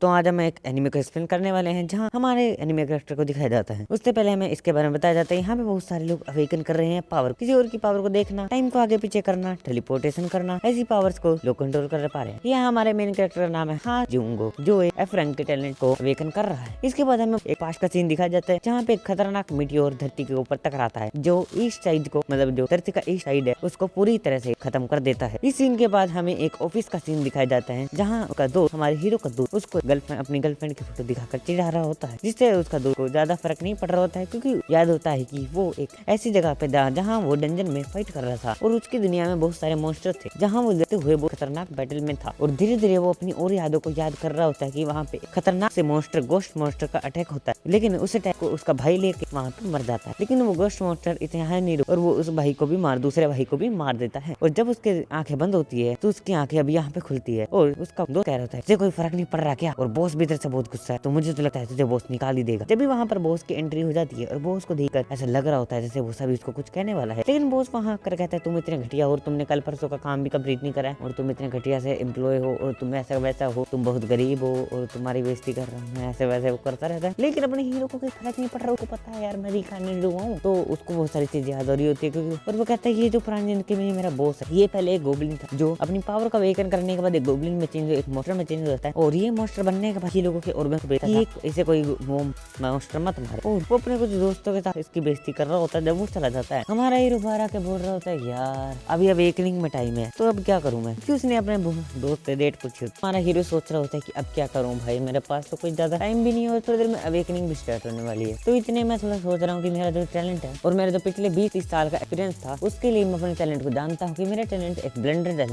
तो आज हम एक एनिमे को एक्सप्लेन करने वाले हैं जहां हमारे एनिमे कैरेक्टर को दिखाया जाता है। उससे पहले हमें इसके बारे में बताया जाता है। यहाँ पे बहुत सारे लोग अवेकन कर रहे हैं पावर, किसी और की पावर को देखना, टाइम को आगे पीछे करना, टेलीपोर्टेशन करना, ऐसी पावर्स को लोग कंट्रोल कर पा रहे हैं। यहाँ हमारे मेन कैरेक्टर का नाम है हा जुंगो, जो एक एफ रैंक के टैलेंट को अवेकन कर रहा है। इसके बाद हमें एक पास का सीन दिखाया जाता है जहाँ पे एक खतरनाक मीटियोर धरती के ऊपर टकराता है, जो ईस्ट साइड को मतलब जो धरती का ईस्ट साइड है उसको पूरी तरह से खत्म कर देता है। इस सीन के बाद हमें एक ऑफिस का सीन दिखाया जाता है जहाँ उसका दोस्त, हमारे हीरो का दोस्त, उसको अपनी गर्लफ्रेंड की फोटो दिखाकर चिढ़ा रहा होता है, जिससे उसका दोस्त को ज्यादा फर्क नहीं पड़ रहा होता है, क्योंकि याद होता है कि वो एक ऐसी जगह पे था जहाँ वो डंजन में फाइट कर रहा था और उसकी दुनिया में बहुत सारे मॉन्स्टर थे, जहाँ वो लेते हुए बहुत खतरनाक बैटल में था। और धीरे धीरे वो अपनी और यादों को याद कर रहा होता है कि वहाँ पे खतरनाक से मॉन्स्टर, गोस्ट मॉन्स्टर का अटैक होता है, लेकिन उस अटैक को उसका भाई लेके वहाँ पे मर जाता है। लेकिन वो गोस्ट मॉन्स्टर इतने है नहीं और वो उस भाई को भी दूसरे भाई को भी मार देता है। और जब उसके आंखें बंद होती है तो उसकी आंखें अभी यहाँ पे खुलती है और उसका दोस्त कह रहा है कोई फर्क नहीं पड़ रहा क्या। और बॉस भी इधर से बहुत गुस्सा है, तो मुझे तो लगता है तुझे बॉस निकाल ही देगा। जब भी वहाँ पर बॉस की एंट्री हो जाती है और बॉस को देखकर ऐसा लग रहा होता है जैसे वो सभी उसको कुछ कहने वाला है, लेकिन बॉस वहाँ कर कहता है तुम इतने घटिया और तुमने कल परसों का काम भी कंप्लीट नहीं करा है और तुम इतने घटिया से एम्प्लॉय हो और तुम ऐसा वैसा हो, तुम बहुत गरीब हो और तुम्हारी बेइज्जती कर रहा हूँ, ऐसे वैसे वो करता रहता है। लेकिन अपने हीरो को कोई फर्क नहीं पड़ रहा, उसको पता है यार मैं रिकार्नेटेड हुआ हूँ, तो उसको बहुत सारी चीजें याद हो रही होती है क्योंकि, और वो कहता है ये जो पुरानी जिंदगी में मेरा बॉस है ये पहले एक गोब्लिन था जो अपनी पावर का अवेकन करने के बाद एक गोब्लिन में चेंज, एक मॉन्स्टर में चेंज हो जाता है। और ये मॉन्स्टर बनने के बाद ही लोगों के ऑर्गन को बेचता है, इसे कोई वो मॉन्स्टर मत मारे। और वो अपने कुछ दोस्तों के साथ इसकी बेइज्जती कर रहा होता है। जब वो चला जाता है हमारा हीरो बाहर आके बोल रहा होता है यार अभी अवेकनिंग में टाइम है, तो अब क्या करूं मैं, क्योंकि उसने अपने दोस्त से डेट पूछी। हमारा हीरो सोच रहा होता है कि अब क्या करूं भाई, मेरे पास तो कोई ज्यादा टाइम भी नहीं है और थोड़ी देर में अवेकनिंग भी स्टार्ट होने वाली है। तो इतने मैं थोड़ा सोच रहा हूँ कि मेरा जो टैलेंट है और मेरा जो पिछले 20-30 साल का एक्सपीरियंस था उसके लिए मैं अपने टैलेंट को जानता हूँ कि मेरा टैलेंट एक ब्लेंडर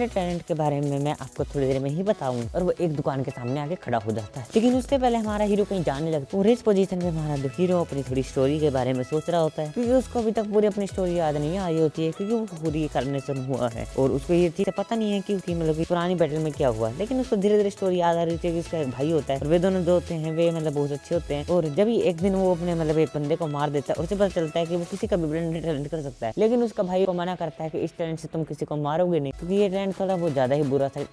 टैलेंट के बारे में मैं आपको थोड़ी देर में ही बताऊँ। और वो एक दुकान के सामने आके खड़ा हो जाता है, लेकिन उससे पहले हमारा हीरो कहीं जाने लगता है और इस पोजीशन पे हमारा हीरो अपनी थोड़ी स्टोरी के बारे में सोच रहा होता है, क्योंकि उसको अभी तक पूरी अपनी स्टोरी याद नहीं आई होती है, क्योंकि वो पूरी करने से हुआ है और उसको ये चीज पता नहीं है कि मतलब कि पुरानी बैटल में क्या हुआ। लेकिन उसको धीरे धीरे स्टोरी याद आ रही थी कि उसका एक भाई होता है और वे दोनों जो होते हैं वे मतलब बहुत अच्छे होते हैं। और जब ही एक दिन वो अपने मतलब एक बंदे को मार देता है और उसे पता चलता है कि वो किसी का भी ब्लेंडर टैलेंट कर सकता है, लेकिन उसका भाई को मना करता है कि इस टैलेंट से तुम किसी को मारोगे नहीं, क्योंकि ये टैलेंट थोड़ा बहुत ज्यादा ही बुरा सा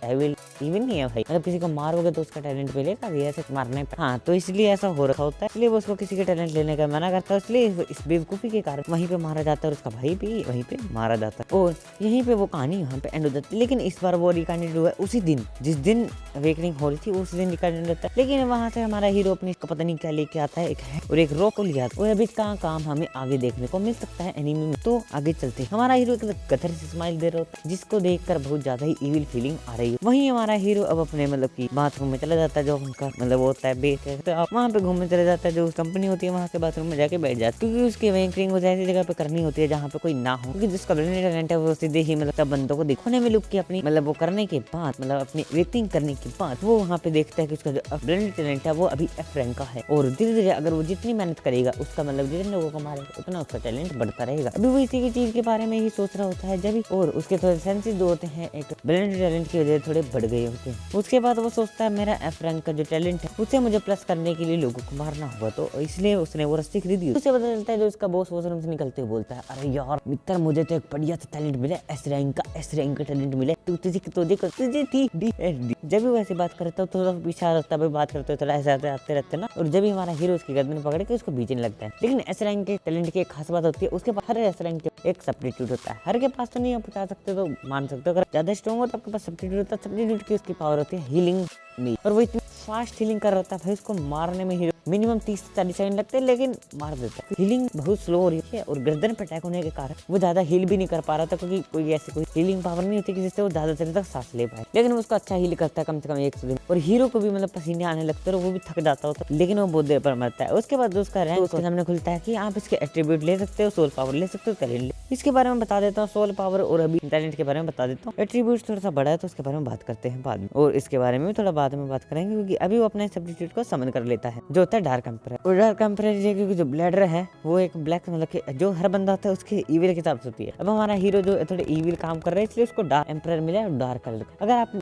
इवन नहीं है भाई, मतलब किसी को मारोगे तो उसका टैलेंट मिलेगा ऐसे मारने पर। हाँ, तो इसलिए ऐसा हो रखा होता है, इसलिए वो उसको किसी के टैलेंट लेने का मना करता है, इसलिए इस बेवकूफी के कारण वहीं पे मारा जाता है और उसका भाई भी वहीं पे मारा जाता है। और यहीं पे वो कहानी यहाँ पे एंड हो जाती है। लेकिन इस बार वो रिकार्डेड हुआ उसी दिन जिस दिन अवेकनिंग हो रही थी, उसी दिन रिकार्डेड होता है। लेकिन वहाँ से हमारा हीरो अपनी पता नहीं क्या लेके आता है, एक है और एक रॉक को लिया आता है। और अभी इसका काम हमें आगे देखने को मिल सकता है एनीमे में। तो आगे चलते हैं, हमारा हीरो एक गदर से स्माइल दे रहा होता है जिसको देखकर बहुत ज्यादा ही इविल फीलिंग आ रही है। वहीं हमारा हीरो अब अपने मतलब की बाथरूम में चला जाता है, जो उनका मतलब होता है बेस है, तो आप वहाँ पे घूमने चले जाता है, जो कंपनी होती है वहाँ के बाथरूम में जाके बैठ जाता है, क्योंकि उसकी अवेकनिंग मुझे ऐसी जगह पे करनी होती है जहाँ पे कोई ना हो, क्योंकि जिसका ब्लेंडर टैलेंट है वो सीधे ही मतलब बंदों को दिखाने में लुक की अपनी मतलब वो करने के बाद मतलब अपनी अवेकनिंग करने के बाद वो वहाँ पे देखता है कि उसका जो ब्लेंडर टैलेंट है वो अभी एफ रैंक का है। और धीरे धीरे अगर वो जितनी मेहनत करेगा उसका मतलब जितने लोगों को मारेगा उतना उसका टैलेंट बढ़ता रहेगा। अभी वो इसी की चीज के बारे में ही सोच रहा होता है जब और उसके थोड़े सेंसेस जो होते हैं एक ब्लेंडर टैलेंट की वजह से थोड़े बढ़ गए होते हैं। उसके बाद वो सोचता है मेरा एफ रैंक का जो टैलेंट है उसे मुझे प्लस करने के लिए लोगों को मारना होगा, तो इसलिए उसने वो रस्सी खरीदी। उसे पता चलता है जो उसका बॉस वॉशरूम से निकलते हुए बोलता है अरे यार मित्र मुझे तो एक बढ़िया सा टैलेंट मिला, एस रैंक का टैलेंट मिला, तुझे थी डी। जब भी वैसे बात करता है तो पीछे रास्ता पे बात करते थोड़ा ऐसे आते रहते ना, और जब भी हमारा हीरो उसकी गर्दन पकड़ के उसको बीचने लगता है। लेकिन एस रैंक के टैलेंट की एक खास बात होती है, उसके पास हर एस रैंक के एक सब्स्टिट्यूट होता है। हर के पास तो नहीं आप बता सकते, तो मान सकते हो अगर ज्यादा स्ट्रॉन्ग हो तो आपके पास सब्स्टिट्यूट होता है। सब्स्टिट्यूट की उसकी पावर होती है हीलिंग नहीं, और वो इतनी फास्ट हीलिंग कर रहा होता है भाई उसको मारने में हीरो मिनिमम 30 से 40 सेकंड लगते हैं, लेकिन मार देता है। हीलिंग बहुत स्लो हो रही है और गर्दन पे अटैक होने के कारण वो ज्यादा हील भी नहीं कर पा रहा था, क्योंकि कोई ऐसी कोई हीलिंग पावर नहीं होती कि जिससे वो ज्यादा देर तक सांस ले पाए। लेकिन वो उसको अच्छा हील करता है कम से कम 100 दिन, और हीरो को भी मतलब पसीने आने लगते हैं और वो भी थक जाता होता है, लेकिन वो बहुत देर पर मरता है। उसके बाद उसका रैंक उसके सामने खुलता है कि आप इसके एट्रीब्यूट ले सकते हो, सोल पावर ले सकते हो, टैलेंट। इसके बारे में बता देता हूँ, सोल पावर और अभी टैलेंट के बारे में बता देता हूँ। एट्रीब्यूट थोड़ा सा बड़ा है तो उसके बारे में बात करते हैं बाद में, और इसके बारे में भी थोड़ा बाद में बात करेंगे, क्योंकि अभी वो अपने सब्स्टिट्यूट को समन कर लेता है जो होता है डार्क एम्परर। और डार्क एम्परर क्योंकि जो ब्लेडर है वो एक ब्लैक मतलब कि जो हर बंदा होता है उसके ईविल के हिसाब से होती है। अब हमारा हीरो जो थोड़े ईविल काम कर रहे हैं इसलिए उसको डार्क एम्परर मिला है, डार्क कलर का। अगर आप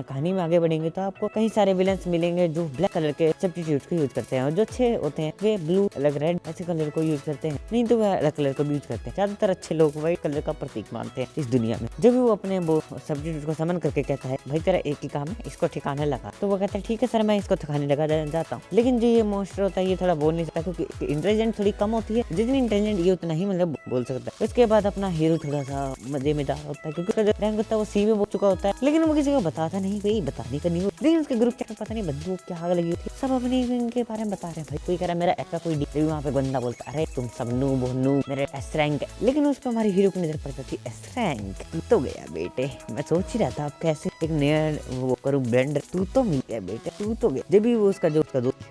कहानी में आगे बढ़ेंगे तो आपको कई सारे विलन्स मिलेंगे जो ब्लैक कलर के सब्स्टिट्यूट को यूज करते हैं, और जो अच्छे होते हैं वे ब्लू अलग रेड ऐसे कलर को यूज करते हैं, नहीं तो वह अलग कलर को यूज करते हैं। ज्यादातर अच्छे लोग व्हाइट कलर का प्रतीक मानते हैं इस दुनिया में। जब वो अपने वो सब्स्टिट्यूट को समन करके कहता है भाई तेरा एक ही काम है, इसको ठिकाने लगा, तो वो कहता है ठीक है सर मैं इसको ठिकाने लगा जाता हूँ। लेकिन जो ये मोस्टर होता है ये थोड़ा बोल नहीं सकता क्योंकि इंटेलिजेंट थोड़ी कम होती है, जितनी इंटेलिजेंट ये उतना ही मतलब बोल सकता है। उसके बाद अपना हीरो थोड़ा सा मजे में होता है क्योंकि जो रैंक होता है वो सी में बोल चुका होता है, लेकिन वो किसी को बताता नहीं, कोई बताने का नहीं हो। लेकिन उसके ग्रुप चैट में पता नहीं बंदूक क्या आग लगी होती है, सब अपने इनके बारे में बता रहे हैं। भाई कोई कह रहा है मेरा ऐसा कोई डी, वहाँ पे बंदा बोलता है अरे तुम सब नूब हो नूब, मेरे एस रैंक है। लेकिन उस पर हमारे हीरो की नजर पड़ जाती है, एस रैंक तू तो गया बेटे, मैं सोच ही रहा था आप कैसे एक नया वो करूँ ब्लेंडर, तू तो मिल गया बेटे, तू तो गया। जब भी वो उसका जो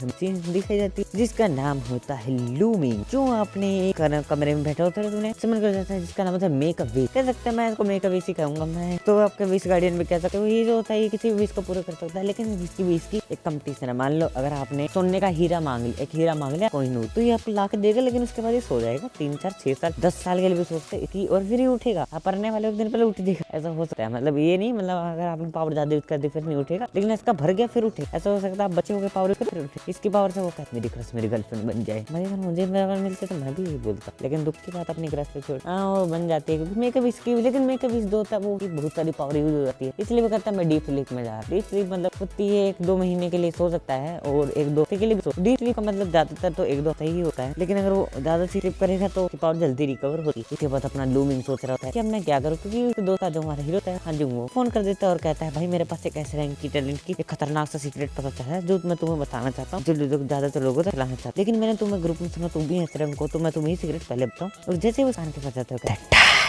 सीन दिखाई जाती है जिसका नाम होता है लूमिंग, जो अपने एक कमरे में बैठा होता है तुम्हें समझ कर जाता है, जिसका नाम होता है मेक अ विश। कह सकते हैं मैं इसको मेक अ विश ही कहूंगा मैं, तो आपके विश गार्डियन भी कह सकते हो। ये जो होता है ये किसी भी विश को पूरा कर सकता है, लेकिन इसकी विश की एक कंपटीशन है। मान लो अगर आपने सोने का हीरा मांग लिया, एक हीरा मांग लिया कोहिनूर, तो ये आपको ला के देगा, लेकिन उसके बाद ये सो जाएगा 3 4 6 साल 10 साल के लिए भी सोचते हैं, और फिर ये उठेगा। आप पढ़ने वाले एक दिन पहले उठ देगा, ऐसा हो सकता है। मतलब ये नहीं मतलब अगर आपने पावर ज्यादा यूज कर दी फिर नहीं उठेगा, लेकिन इसका भर गया फिर उठे, ऐसा हो सकता है। आप बच्चे हो गए पावर फिर उठे, इसकी पावर से वो कहते मेरी क्रश मेरी गर्लफ्रेंड बन जाए। मुझे मिलते तो मैं भी यही बोलता, लेकिन दुख की बात अपनी क्रश पे छोड़, हाँ वो बन जाती है क्योंकि मेकअप इसकी, लेकिन मेकअप इस दो होता है वो बहुत सारी पावर यूज हो जाती है, इसलिए वो कहता है मैं डीप स्लीप में जा रहा। डीप स्लीप मतलब होती है 1-2 महीने के लिए सो सकता है और 1-2 के लिए भी सो। डीप स्लीप का मतलब ज्यादातर तो 1-2 ही होता है, लेकिन अगर वो ज्यादा स्लीप करेगा तो पावर जल्दी रिकवर होती है। इसके बाद अपना लूमिंग सोच रहा होता है कि अब मैं क्या करूँ, क्योंकि दोस्त जो हमारा हीरो है हाँ जी वो फोन कर देता है और कहता है भाई मेरे पास एक ऐसे रैंक की टैलेंट की एक खतरनाक सा सीक्रेट पता चला है जो मैं तुम्हें बताना चाहता हूँ, जो ज्यादातर लोगों तक लाना चाहता हूँ। लेकिन मैंने तुम्हें ग्रुप में सुना तुम भी ऐसे रैंक हो, तो मैं तुम्हें सीक्रेट पहले बताऊँ। और जैसे वो कान के पास जाता है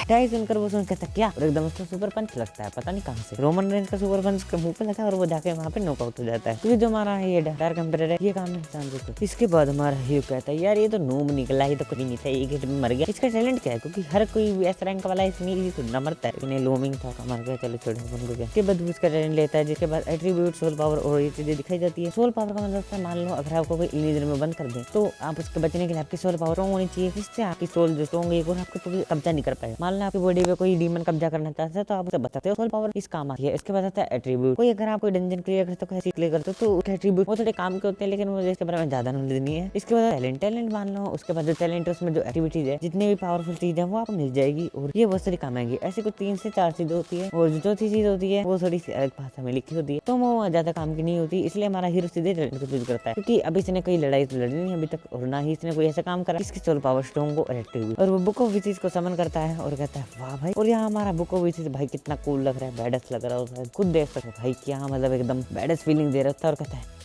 डाई सुनकर वो सुन कहता क्या, और एकदम उसका सुपर पंच लगता है, पता नहीं कहाँ से रोमन रेंज का सुपर पंच के मुंह पे लगा और वो जाके वहाँ पे नॉकआउट हो जाता है। क्योंकि जो हमारा ये डार्क एम्परर है ये काम नहीं जानते। तो इसके बाद हमारा हीरो कहता है यार ये तो नूब निकला, ही तो कुछ नहीं था, एक हिट में मर गया। इसका टैलेंट क्या है, क्योंकि हर कोई एस रैंक वाला इसमें सुनना मरता है, लेकिन लूमिंग था मर गया, चलो छोड़ो अपन को। इसके बाद उसका टैलेंट लेता है, जिसके बाद एट्रीब्यूट सोल पावर और ये चीजें दिखाई जाती है। सोल पावर का मतलब मान लो अगर आपको कोई इलिजन में बंद कर दे तो आप उसके बचने के लिए आपकी सोल पावर होनी चाहिए, जिससे आपकी सोल जो स्ट्रॉन्ग है आपको कब्जा नहीं कर पाएगा। मान लो आपकी बॉडी पे कोई डीमन कब्जा करना चाहता है तो आप उसे बताते हो, सोल पावर इस काम आती है। इसके बाद आता है एट्रीब्यूट, कोई अगर आप कोई डंजन क्लियर करते हो, क्लियर करते हो तो एट्रीब्यूट वो थोड़े काम के होते हैं, लेकिन मुझे इसके बारे में ज्यादा नॉलेज नहीं है। इसके बाद टैलेंट मान लो, उसके बाद जो टैलेंट है उसमें जो एक्टिविटीज है जितनी भी पावरफुल चीज है वो आपको मिल जाएगी और ये बहुत सारी काम आएगी। ऐसे कुछ 3 से 4 चीजें होती है, और जो चौथी चीज होती है वो थोड़ी सी अलग भाषा में लिखी होती है, तो वो ज्यादा काम की नहीं होती। इसलिए हमारा हीरो सीधे टैलेंट को चूज करता है, क्योंकि अब इसने कोई लड़ाई तो लड़ी नहीं अभी तक, और ना ही इसने कोई ऐसा काम करा इसकी सोल पावर स्ट्रॉन्ग हो और एक्टिव, और वो बुक ऑफ विशेस को समन करता है और कहता है वाह भाई। और यहाँ हमारा बुक ऑफ विशेस भाई कितना कूल लग रहा है, बैडस लग रहा है, खुद देख सकते भाई क्या मतलब एकदम बैडस फीलिंग दे रहा था, और कहता है